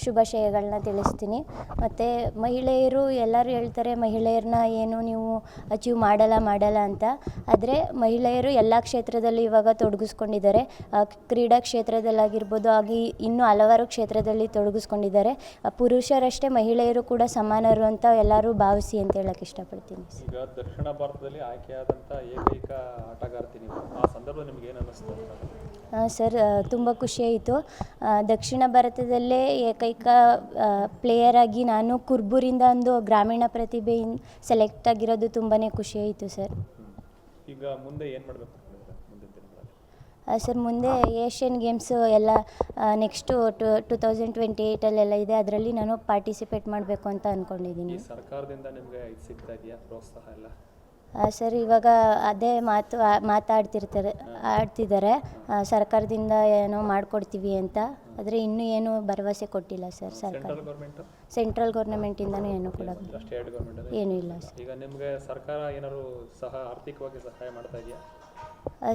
ಶುಭಾಶಯಗಳನ್ನ ತಿಳಿಸ್ತೀನಿ. ಮತ್ತು ಮಹಿಳೆಯರು ಎಲ್ಲರೂ ಹೇಳ್ತಾರೆ ಮಹಿಳೆಯರನ್ನ ಏನು ನೀವು ಅಚೀವ್ ಮಾಡಲ್ಲ ಅಂತ. ಆದರೆ ಮಹಿಳೆಯರು ಎಲ್ಲ ಕ್ಷೇತ್ರದಲ್ಲಿ ಇವಾಗ ತೊಡಗಿಸ್ಕೊಂಡಿದ್ದಾರೆ. ಕ್ರೀಡಾ ಕ್ಷೇತ್ರದಲ್ಲಾಗಿರ್ಬೋದು, ಹಾಗೆ ಇನ್ನೂ ಹಲವಾರು ಕ್ಷೇತ್ರದಲ್ಲಿ ತೊಡಗಿಸ್ಕೊಂಡಿದ್ದಾರೆ. ಪುರುಷರಷ್ಟೇ ಮಹಿಳೆಯರು ಕೂಡ ಸಮಾನರು ಅಂತ ಎಲ್ಲರೂ ಭಾವಿಸಿ ಅಂತ ಹೇಳಕ್ಕೆ ಇಷ್ಟಪಡ್ತೀನಿ. ಈಗ ದಕ್ಷಿಣ ಭಾರತದಲ್ಲಿ ಆಯ್ಕೆಯಾದಂಥ ಏಕೈಕ ಆಟಗಾರ್ತಿ ನೀವು, ಆ ಸಂದರ್ಭ ನಿಮ್ಗೆ ಏನು ಅನ್ನಿಸ್ತು? ಸರ್, ತುಂಬ ಖುಷಿಯಾಯಿತು. ದಕ್ಷಿಣ ಭಾರತದಲ್ಲೇ ಏಕೈಕ ಪ್ಲೇಯರ್ ಆಗಿ ನಾನು ಕುರ್ಬೂರಿಂದ ಒಂದು ಗ್ರಾಮೀಣ ಪ್ರತಿಭೆಯಿಂದ ಸೆಲೆಕ್ಟ್ ಆಗಿರೋದು ತುಂಬಾ ಖುಷಿಯಾಯಿತು ಸರ್. ಈಗ ಮುಂದೆ ಏನು ಮಾಡಬೇಕು ಮುಂದಿನ ದಿನಗಳಲ್ಲಿ? ಸರ್, ಮುಂದೆ ಏಷ್ಯನ್ ಗೇಮ್ಸು ಎಲ್ಲ ನೆಕ್ಸ್ಟು 2028 ಇದೆ. ಅದರಲ್ಲಿ ನಾನು ಪಾರ್ಟಿಸಿಪೇಟ್ ಮಾಡಬೇಕು ಅಂತ ಅಂದ್ಕೊಂಡಿದ್ದೀನಿ. ಸರ್ಕಾರದಿಂದ ನಿಮಗೆ ಇದು ಸಿಗ್ತಾ ಇದೆಯಾ ಪ್ರೋತ್ಸಾಹ ಎಲ್ಲ? ಸರ್, ಇವಾಗ ಅದೇ ಆಡ್ತಿದ್ದಾರೆ ಸರ್ಕಾರದಿಂದ ಏನೋ ಮಾಡಿಕೊಡ್ತೀವಿ ಅಂತ. ಆದರೆ ಇನ್ನೂ ಏನು ಭರವಸೆ ಕೊಟ್ಟಿಲ್ಲ ಸರ್ ಸರ್ಕಾರ. ಸೆಂಟ್ರಲ್ ಗೌರ್ಮೆಂಟಿಂದನೂ ಏನೂ ಕೂಡ ಏನೂ ಇಲ್ಲ ಸರ್. ಈಗ ನಿಮಗೆ ಸರ್ಕಾರ ಏನಾದ್ರು ಆರ್ಥಿಕವಾಗಿ ಸಹಾಯ ಮಾಡ್ತಾ ಇದೆಯಾ?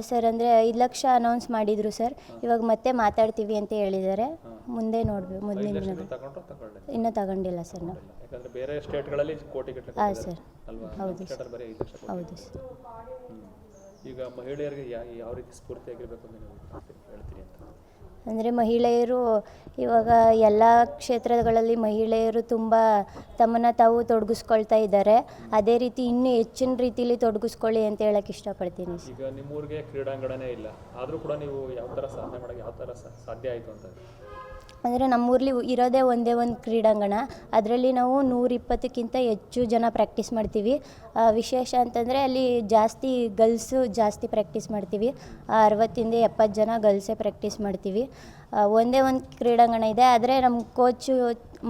ಸರ್, ಅಂದರೆ 5 ಲಕ್ಷ ಅನೌನ್ಸ್ ಮಾಡಿದರು ಸರ್. ಇವಾಗ ಮತ್ತೆ ಮಾತಾಡ್ತೀವಿ ಅಂತ ಹೇಳಿದ್ದಾರೆ. ಮುಂದೆ ನೋಡಬೇಕು. ಮುಂದಿನ ಇನ್ನೂ ತಗೊಂಡಿಲ್ಲ ಸರ್ ನಾವು. ಯಾಕಂದರೆ ಬೇರೆ ಸ್ಟೇಟ್ಗಳಲ್ಲಿ ಕೋಟಿಗಟ್ಟಲೆ ಸರ್. ಹೌದು ಸರ್. ಹೌದು ಸರ್. ಈಗ ಮಹಿಳೆಯರಿಗೆ ಯಾವ ರೀತಿ ಸ್ಫೂರ್ತಿಯಾಗಿರಬೇಕು ಅಂತ ನೀವು ಹೇಳ್ತೀರಿ ಅಂತ? ಅಂದರೆ ಮಹಿಳೆಯರು ಇವಾಗ ಎಲ್ಲ ಕ್ಷೇತ್ರಗಳಲ್ಲಿ ಮಹಿಳೆಯರು ತುಂಬ ತಮ್ಮನ್ನು ತಾವು ತೊಡಗಿಸ್ಕೊಳ್ತಾ ಇದ್ದಾರೆ. ಅದೇ ರೀತಿ ಇನ್ನೂ ಹೆಚ್ಚಿನ ರೀತಿಯಲ್ಲಿ ತೊಡಗಿಸ್ಕೊಳ್ಳಿ ಅಂತ ಹೇಳಕ್ಕೆ ಇಷ್ಟಪಡ್ತೀನಿ. ಈಗ ನಿಮ್ಮೂರಿಗೆ ಕ್ರೀಡಾಂಗಣನೇ ಇಲ್ಲ, ಆದರೂ ಕೂಡ ನೀವು ಯಾವ ಥರ ಸಾಧನೆ ಮಾಡೋಕ್ಕೆ ಯಾವ ಥರ ಸಾಧ್ಯ ಆಯಿತು ಅಂತ? ಅಂದರೆ ನಮ್ಮೂರಲ್ಲಿ ಇರೋದೇ ಒಂದೇ ಒಂದು ಕ್ರೀಡಾಂಗಣ. ಅದರಲ್ಲಿ ನಾವು 120ಕ್ಕಿಂತ ಹೆಚ್ಚು ಜನ ಪ್ರಾಕ್ಟೀಸ್ ಮಾಡ್ತೀವಿ. ವಿಶೇಷ ಅಂತಂದರೆ ಅಲ್ಲಿ ಗರ್ಲ್ಸು ಜಾಸ್ತಿ ಪ್ರಾಕ್ಟೀಸ್ ಮಾಡ್ತೀವಿ. 60ರಿಂದ 70 ಜನ ಗರ್ಲ್ಸೇ ಪ್ರಾಕ್ಟೀಸ್ ಮಾಡ್ತೀವಿ. ಒಂದೇ ಒಂದು ಕ್ರೀಡಾಂಗಣ ಇದೆ. ಆದರೆ ನಮ್ಮ ಕೋಚು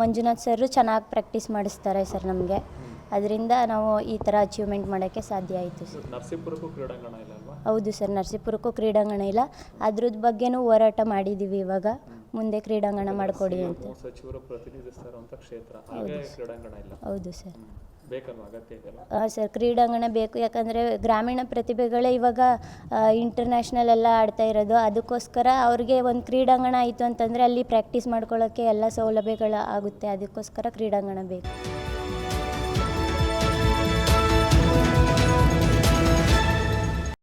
ಮಂಜುನಾಥ್ ಸರ್ ಚೆನ್ನಾಗಿ ಪ್ರಾಕ್ಟೀಸ್ ಮಾಡಿಸ್ತಾರೆ ಸರ್ ನಮಗೆ. ಅದರಿಂದ ನಾವು ಈ ಥರ ಅಚೀವ್ಮೆಂಟ್ ಮಾಡೋಕ್ಕೆ ಸಾಧ್ಯ ಆಯಿತು ಸರ್. ನರಸೀಪುರಕ್ಕೂ ಕ್ರೀಡಾಂಗಣ ಇಲ್ಲ ಅಲ್ವಾ? ಹೌದು ಸರ್, ನರಸೀಪುರಕ್ಕೂ ಕ್ರೀಡಾಂಗಣ ಇಲ್ಲ. ಅದ್ರದ್ದು ಬಗ್ಗೆನೂ ಹೋರಾಟ ಮಾಡಿದ್ದೀವಿ. ಇವಾಗ ಮುಂದೆ ಕ್ರೀಡಾಂಗಣ ಮಾಡಿಕೊಡಿ ಅಂತ. ಸಚಿವರು ಪ್ರತಿನಿಧಿಸ್ತಾರಂಥ ಕ್ಷೇತ್ರ, ಹಾಗೆ ಕ್ರೀಡಾಂಗಣ ಇಲ್ಲ. ಹೌದು ಸರ್. ಬೇಕಲ್ವಾ? ಅಗತ್ಯ ಇದೆಯಲ್ಲ? ಸರ್, ಕ್ರೀಡಾಂಗಣ ಬೇಕು. ಯಾಕಂದರೆ ಗ್ರಾಮೀಣ ಪ್ರತಿಭೆಗಳೇ ಇವಾಗ ಇಂಟರ್ನ್ಯಾಷನಲ್ ಎಲ್ಲ ಆಡ್ತಾ ಇರೋದು. ಅದಕ್ಕೋಸ್ಕರ ಅವ್ರಿಗೆ ಒಂದು ಕ್ರೀಡಾಂಗಣ ಆಯಿತು ಅಂತಂದರೆ ಅಲ್ಲಿ ಪ್ರಾಕ್ಟೀಸ್ ಮಾಡ್ಕೊಳ್ಳೋಕ್ಕೆ ಎಲ್ಲ ಸೌಲಭ್ಯಗಳು ಆಗುತ್ತೆ. ಅದಕ್ಕೋಸ್ಕರ ಕ್ರೀಡಾಂಗಣ ಬೇಕು.